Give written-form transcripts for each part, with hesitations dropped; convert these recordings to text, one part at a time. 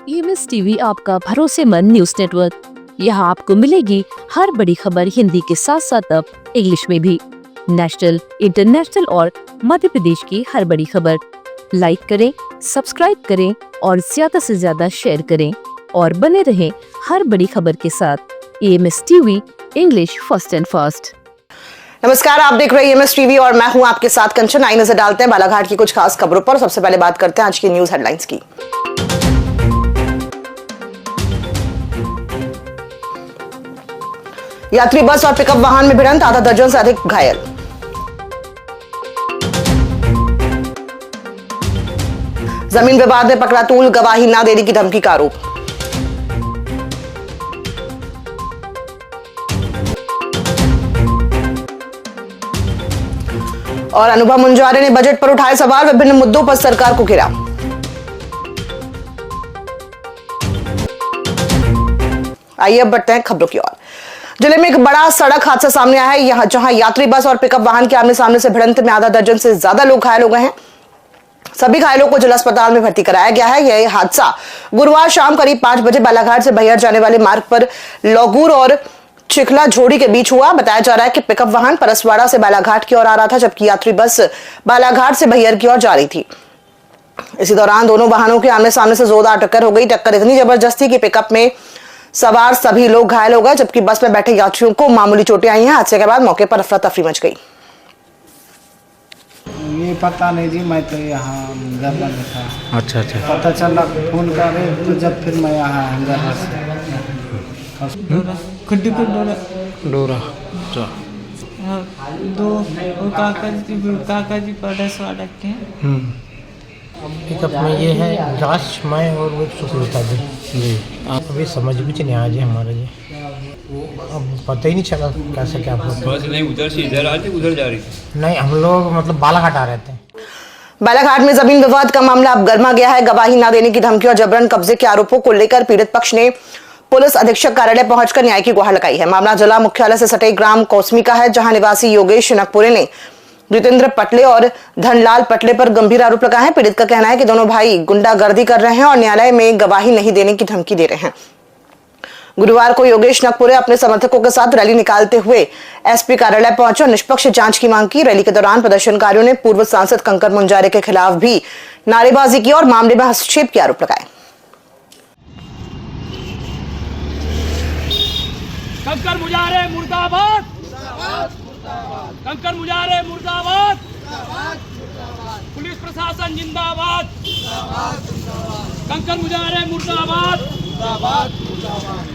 EMS TV आपका भरोसेमंद news network. यहाँ आपको मिलेगी हर बड़ी खबर हिंदी के साथ साथ अब इंग्लिश में भी। नेशनल, इंटरनेशनल और मध्य प्रदेश की हर बड़ी खबर लाइक करें, सब्सक्राइब करें और ज्यादा से ज्यादा शेयर करें और बने रहें हर बड़ी खबर के साथ। EMS TV, English first and fast. नमस्कार, आप देख रहे हैं EMS टीवी और मैं हूं आपके साथ कंचन। आई नजर डालते हैं बालाघाट की कुछ खास खबरों पर। सबसे पहले बात करते हैं आज की न्यूज हेडलाइंस की। यात्री बस और पिकअप वाहन में भिड़ंत, आधा दर्जन से अधिक घायल। जमीन विवाद में पकड़ा तूल, गवाही न देने की धमकी का आरोप। और अनुभव मुंजारे ने बजट पर उठाए सवाल, विभिन्न मुद्दों पर सरकार को घेरा। आइए अब बढ़ते हैं खबरों की ओर। जिले में एक बड़ा सड़क हादसा सामने आया है, जहां यात्री बस और पिकअप वाहन के आमने सामने से भिड़ंत में आधा दर्जन से ज्यादा लोग घायल हो गए हैं। सभी घायलों को जिला अस्पताल में भर्ती कराया गया है। यह हादसा गुरुवार शाम करीब 5 बजे बालाघाट से बहियर जाने वाले मार्ग पर लौगूर और चिखला झोड़ी के बीच हुआ। बताया जा रहा है कि पिकअप वाहन परसवाड़ा से बालाघाट की ओर आ रहा था, जबकि यात्री बस बालाघाट से बहियर की ओर जा रही थी। इसी दौरान दोनों वाहनों के आमने सामने से जोरदार टक्कर हो गई। टक्कर इतनी जबरदस्ती कि पिकअप में सवार सभी लोग घायल हो गए, जबकि बस में बैठे यात्रियों को मामूली चोटें आई हैं। हादसे के बाद मौके पर अफरा तफरी मच गई। ये पता नहीं जी, मैं तो यहाँ घर में था। अच्छा। पता चला फोन करे तो जब फिर मैं यहाँ घर से खड्डे को डोरा दो वो काका जी परसवाड़ा के पिकअप में ये है राश, मैं और वो सुष्मिता जी। आप अभी समझ भी नहीं आ जी हमारे जी, अब पता ही नहीं चला कैसे क्या बस नहीं उधर से इधर आती उधर जा रही थी। नहीं, हम लोग मतलब बालाघाट आ रहे थे। बालाघाट में जमीन विवाद का मामला अब गर्मा गया है। गवाही न देने की धमकी और जबरन कब्जे के आरोपों को लेकर पीड़ित पक्ष ने पुलिस अधीक्षक कार्यालय पहुंचकर न्याय की गुहार लगाई है। मामला जिला मुख्यालय से सटे ग्राम कौसमी का है, जहां निवासी योगेश नकपुरे ने जितेंद्र पटले और धनलाल पटले पर गंभीर आरोप लगाए हैं। पीड़ित का कहना है कि दोनों भाई गुंडागर्दी कर रहे हैं और न्यायालय में गवाही नहीं देने की धमकी दे रहे हैं। गुरुवार को योगेश नकपुरे अपने समर्थकों के साथ रैली निकालते हुए एसपी कार्यालय पहुंचे और निष्पक्ष जांच की मांग की। रैली के दौरान प्रदर्शनकारियों ने पूर्व सांसद कंकर मुंजारे के खिलाफ भी नारेबाजी की और मामले में हस्तक्षेप के आरोप लगाए। कंकर मुजारे मुर्दाबाद, कंकर मुजारे मुर्दाबाद, पुलिस प्रशासन जिंदाबाद, कंकर मुजारे मुर्दाबाद,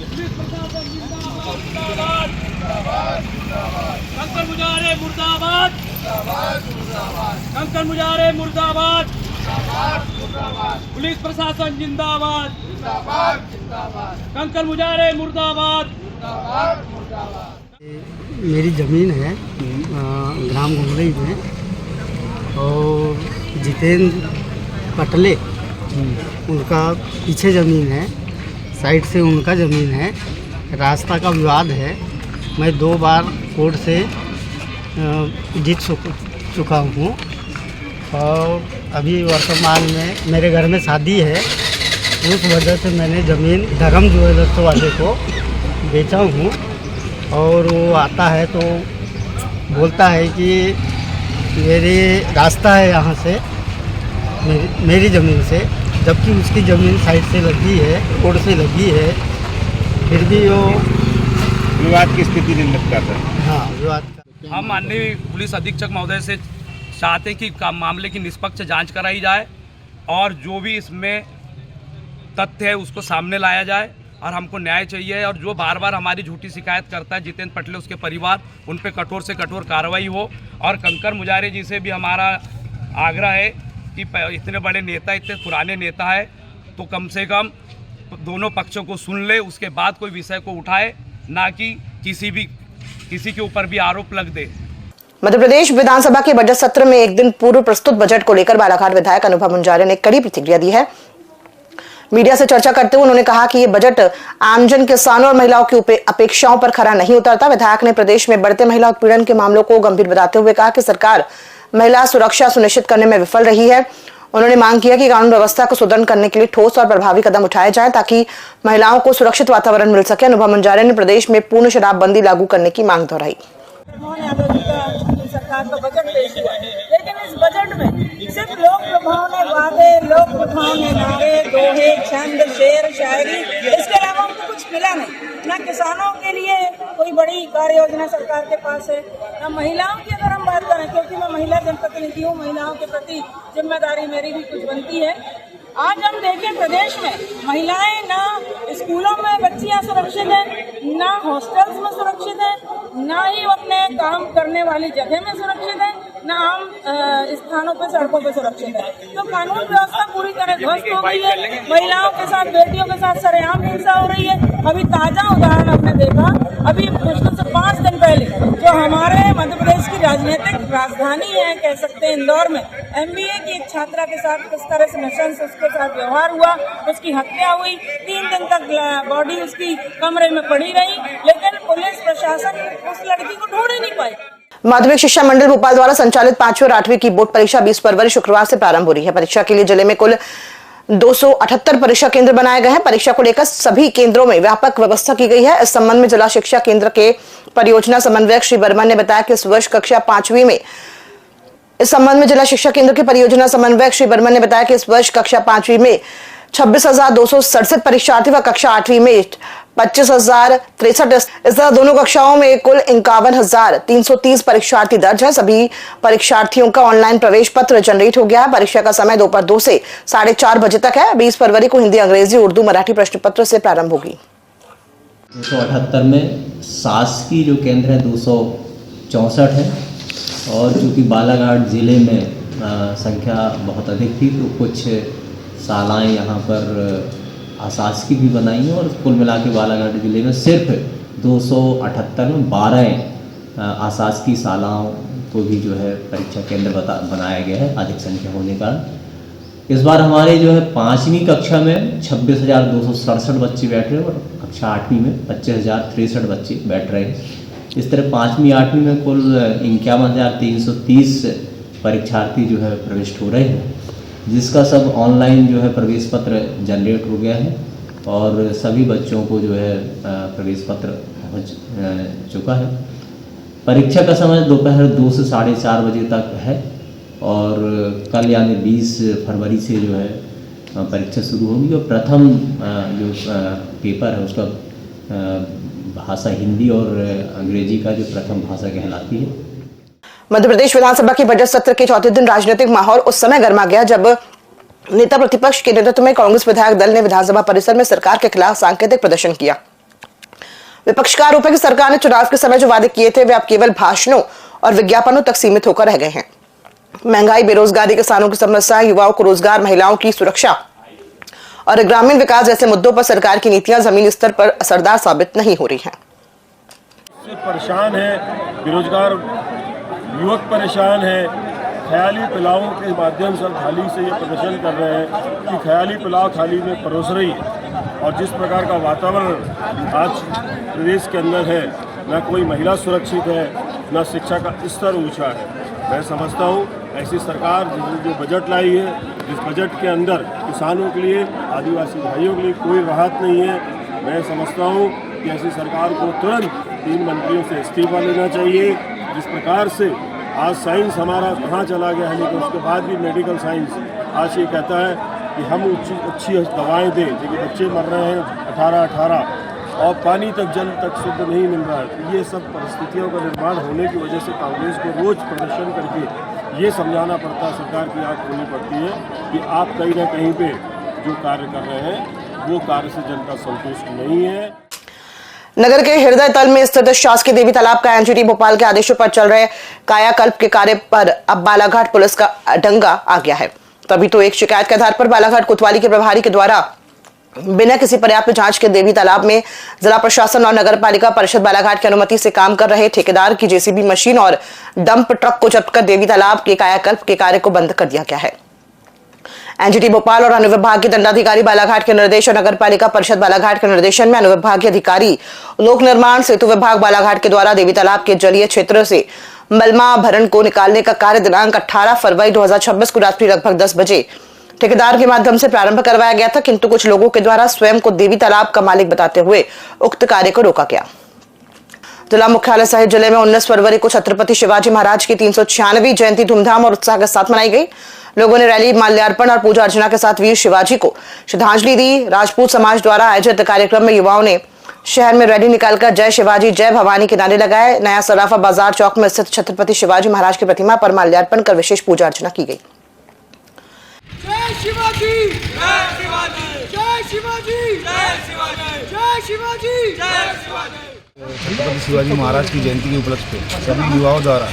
पुलिस प्रशासन जिंदाबाद, कंकर मुजारे मुर्दाबाद, कंकर मुजारे मुर्दाबाद, पुलिस प्रशासन जिंदाबाद, कंकर मुजारे मुर्दाबाद। मेरी ज़मीन है ग्राम घुंगरई में, और जितेंद्र पटले उनका पीछे ज़मीन है, साइड से उनका ज़मीन है। रास्ता का विवाद है। मैं 2 बार कोर्ट से जीत चुका हूँ और अभी वर्तमान में मेरे घर में शादी है। उस वजह से मैंने ज़मीन धर्म ज्वेलर्स वाले को बेचा हूँ। और वो आता है तो बोलता है कि मेरे रास्ता है यहाँ से मेरी ज़मीन से, जबकि उसकी ज़मीन साइड से लगी है, कोर्ट से लगी है। फिर भी वो विवाद की स्थिति नहीं लगता था। हाँ, विवाद का। हम माननीय पुलिस अधीक्षक महोदय से चाहते हैं कि मामले की निष्पक्ष जांच कराई जाए और जो भी इसमें तथ्य है उसको सामने लाया जाए और हमको न्याय चाहिए। और जो बार बार हमारी झूठी शिकायत करता है जितेंद्र पटले, उसके परिवार, उन पे कठोर से कठोर कार्रवाई हो। और कंकर मुजारे जी से भी हमारा आग्रह है कि इतने बड़े नेता, इतने पुराने नेता है, तो कम से कम दोनों पक्षों को सुन ले, उसके बाद कोई विषय को उठाए, ना कि किसी के ऊपर भी आरोप लग दे। मध्य प्रदेश विधानसभा के बजट सत्र में एक दिन पूर्व प्रस्तुत बजट को लेकर बालाघाट विधायक अनुभव मुंजारे ने कड़ी प्रतिक्रिया दी है। मीडिया से चर्चा करते हुए उन्होंने कहा कि ये बजट आमजन, किसानों और महिलाओं की अपेक्षाओं पर खरा नहीं उतरता। विधायक ने प्रदेश में बढ़ते महिला उत्पीड़न के मामलों को गंभीर बताते हुए कहा कि सरकार महिला सुरक्षा सुनिश्चित करने में विफल रही है। उन्होंने मांग किया कि कानून व्यवस्था को सुदृढ़ करने के लिए ठोस और प्रभावी कदम उठाए जाएं ताकि महिलाओं को सुरक्षित वातावरण मिल सके। अनुभव मुंजारे ने प्रदेश में पूर्ण शराबबंदी लागू करने की मांग दोहराई। सरकार का बजट पेश हुआ, लेकिन इस बजट में सिर्फ लोक लुभावने वादे, लोक लुभावने नारे, दोहे, छंद, शेर, शायरी, इसके अलावा उनको कुछ मिला नहीं। ना किसानों के लिए कोई बड़ी कार्य योजना सरकार के पास है, ना महिलाओं की अगर हम बात करें, क्योंकि मैं महिला जनप्रतिनिधि हूँ, महिलाओं के प्रति जिम्मेदारी मेरी भी कुछ बनती है। आज हम देखें प्रदेश में महिलाएं ना स्कूलों में बच्चियां सुरक्षित हैं, ना हॉस्टल्स में सुरक्षित हैं, ना ही अपने काम करने वाली जगह में सुरक्षित हैं, ना आम स्थानों पे सड़कों पे सुरक्षित है। तो कानून व्यवस्था पूरी तरह ध्वस्त हो गई है। महिलाओं के साथ, बेटियों के साथ सरेआम हिंसा हो रही है। अभी ताजा उदाहरण हमने देखा, अभी मुश्किल से 5 दिन पहले जो हमारे मध्य प्रदेश की राजनीतिक राजधानी है, कह सकते हैं, इंदौर में MBA की एक छात्रा के साथ किस तरह से नशंस उसके साथ व्यवहार हुआ, उसकी हत्या हुई। 3 दिन तक बॉडी उसकी कमरे में पड़ी रही, लेकिन पुलिस प्रशासन उस लड़की को ढूंढ ही नहीं पाई। माध्यमिक शिक्षा मंडल भोपाल द्वारा संचालित 5वीं और 8वीं की बोर्ड परीक्षा 20 फरवरी शुक्रवार से प्रारंभ हो रही है। परीक्षा के लिए जिले में कुल 278 परीक्षा केंद्र बनाए गए हैं। परीक्षा को लेकर सभी केंद्रों में व्यापक व्यवस्था की गई है। इस संबंध में जिला शिक्षा केंद्र के परियोजना समन्वयक श्री बर्मन ने बताया कि इस वर्ष कक्षा 5वीं में इस संबंध में जिला शिक्षा केंद्र के परियोजना समन्वयक श्री बर्मन ने बताया कि इस वर्ष कक्षा 5वीं में 26,267 परीक्षार्थी व कक्षा 8वीं में 25,063। इस तरह दोनों कक्षाओं में कुल 51,330 परीक्षार्थी दर्ज है। सभी परीक्षार्थियों का ऑनलाइन प्रवेश पत्र जनरेट हो गया है। परीक्षा का समय दोपहर 2 से 4:30 बजे तक है। 20 फरवरी को हिंदी, अंग्रेजी, उर्दू, मराठी प्रश्न पत्र से प्रारंभ होगी। 278 में शासकीय जो केंद्र है 264 है, और चूँकि बालाघाट ज़िले में संख्या बहुत अधिक थी तो कुछ शालाएँ यहाँ पर अशासकीय भी बनाई हैं, और कुल मिला के बालाघाट ज़िले में सिर्फ 278 में 12 अशासकीय शालाओं को भी जो है परीक्षा केंद्र बनाया गया है, अधिक संख्या होने का। इस बार हमारे जो है 5वीं कक्षा में 26,267 बच्चे बैठ रहे हैं, और कक्षा 8वीं में 25,063 बच्चे बैठ रहे हैं। इस तरह 5वीं 8वीं में कुल 51,330 परीक्षार्थी जो है प्रविष्ट हो रहे हैं, जिसका सब ऑनलाइन जो है प्रवेश पत्र जनरेट हो गया है, और सभी बच्चों को जो है प्रवेश पत्र पहुंच चुका है। परीक्षा का समय दोपहर 2 से 4:30 बजे तक है, और कल यानी 20 फरवरी से जो है परीक्षा शुरू होगी, और प्रथम जो पेपर है उसका भाषा हिंदी और अंग्रेजी का जो प्रथम भाषा कहलाती है। मध्य प्रदेश विधानसभा के बजट सत्र के चौथे दिन राजनीतिक माहौल उस समय गर्मा गया जब नेता प्रतिपक्ष के नेतृत्व में कांग्रेस विधायक दल ने विधानसभा परिसर में सरकार के खिलाफ सांकेतिक प्रदर्शन किया। विपक्ष का आरोप है कि सरकार ने चुनाव के समय जो वादे किए थे वे अब केवल भाषणों और विज्ञापनों तक सीमित होकर रह गए हैं। महंगाई, बेरोजगारी, किसानों की समस्या, युवाओं को रोजगार, महिलाओं की सुरक्षा और ग्रामीण विकास जैसे मुद्दों पर सरकार की नीतियां जमीनी स्तर पर असरदार साबित नहीं हो रही हैं। परेशान है, बेरोजगार युवक परेशान है। ख्याली पुलाव के माध्यम से थाली से ये प्रदर्शन कर रहे हैं कि ख्याली पुलाव थाली में परोस रही है, और जिस प्रकार का वातावरण आज प्रदेश के अंदर है, न कोई महिला सुरक्षित है, न शिक्षा का स्तर ऊंचा है। मैं समझता हूँ ऐसी सरकार जो बजट लाई है, जिस बजट के अंदर किसानों के लिए, आदिवासी भाइयों के लिए कोई राहत नहीं है, मैं समझता हूँ कि ऐसी सरकार को तुरंत 3 मंत्रियों से इस्तीफा लेना चाहिए। जिस प्रकार से आज साइंस हमारा कहाँ चला गया है, लेकिन उसके बाद भी मेडिकल साइंस आज ये कहता है कि हम अच्छी दवाएं दें, लेकिन बच्चे मर रहे हैं 18 और पानी तक, जल तक शुद्ध नहीं मिल रहा है। तो ये सब परिस्थितियों का निर्माण होने की वजह से कांग्रेस को रोज प्रदर्शन करके ये समझाना पड़ता है, सरकार की आँख खोलनी पड़ती है कि आप कहीं ना कहीं पे जो कार्य कर रहे हैं वो कार्य से जनता संतुष्ट नहीं है। नगर के हृदय तल में स्थित शासकीय देवी तालाब का एनजीटी भोपाल के आदेशों पर चल रहे कायाकल्प के कार्य पर अब बालाघाट पुलिस का डंगा आ गया है। तभी तो एक शिकायत के आधार पर बालाघाट कोतवाली के प्रभारी के द्वारा बिना किसी पर्याप्त जांच के देवी तालाब में जिला प्रशासन और नगर पालिका परिषद बालाघाट की अनुमति से काम कर रहे ठेकेदार की जेसीबी मशीन और डंप ट्रक को जब्त कर देवी तालाब के कायाकल्प के कार्य को बंद कर दिया गया है। एनजीटी भोपाल और अनुविभागीय दंडाधिकारी बालाघाट के निर्देश और नगर पालिका परिषद बालाघाट के निर्देशन में अनुविभागीय अधिकारी लोक निर्माण सेतु विभाग बालाघाट के द्वारा देवी तालाब के जलीय क्षेत्र से मलमा भरण को निकालने का कार्य दिनांक 18 फरवरी 2026 को रात्रि लगभग 10 बजे ठेकेदार के माध्यम से प्रारंभ करवाया गया था, किंतु कुछ लोगों के द्वारा स्वयं को देवी तालाब का मालिक बताते हुए उक्त कार्य को रोका गया। जिला मुख्यालय सहित जिले में 19 फरवरी को छत्रपति शिवाजी महाराज की 396वीं जयंती धूमधाम और उत्साह के साथ मनाई गई। लोगों ने रैली, माल्यार्पण और पूजा अर्चना के साथ वीर शिवाजी को श्रद्धांजलि दी। राजपूत समाज द्वारा आयोजित कार्यक्रम में युवाओं ने शहर में रैली निकालकर जय शिवाजी जय भवानी के नारे लगाए। नया सराफा बाजार चौक में स्थित छत्रपति शिवाजी महाराज की प्रतिमा पर माल्यार्पण कर विशेष पूजा अर्चना की गई। जय शिवाजी, जय शिवाजी, जय शिवाजी, जय शिवाजी, जय शिवाजी, जय शिवाजी। छत्रपति शिवाजी महाराज की जयंती के उपलक्ष्य पे सभी युवाओं द्वारा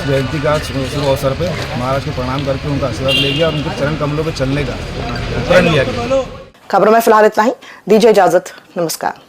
जयंती का शुभ अवसर पे महाराज को प्रणाम करके उनका आशीर्वाद ले गया और उनके चरण कमलों पे चलने का प्रण लिया गया। खबरों में फिलहाल इतना ही। दीजिए इजाजत, नमस्कार।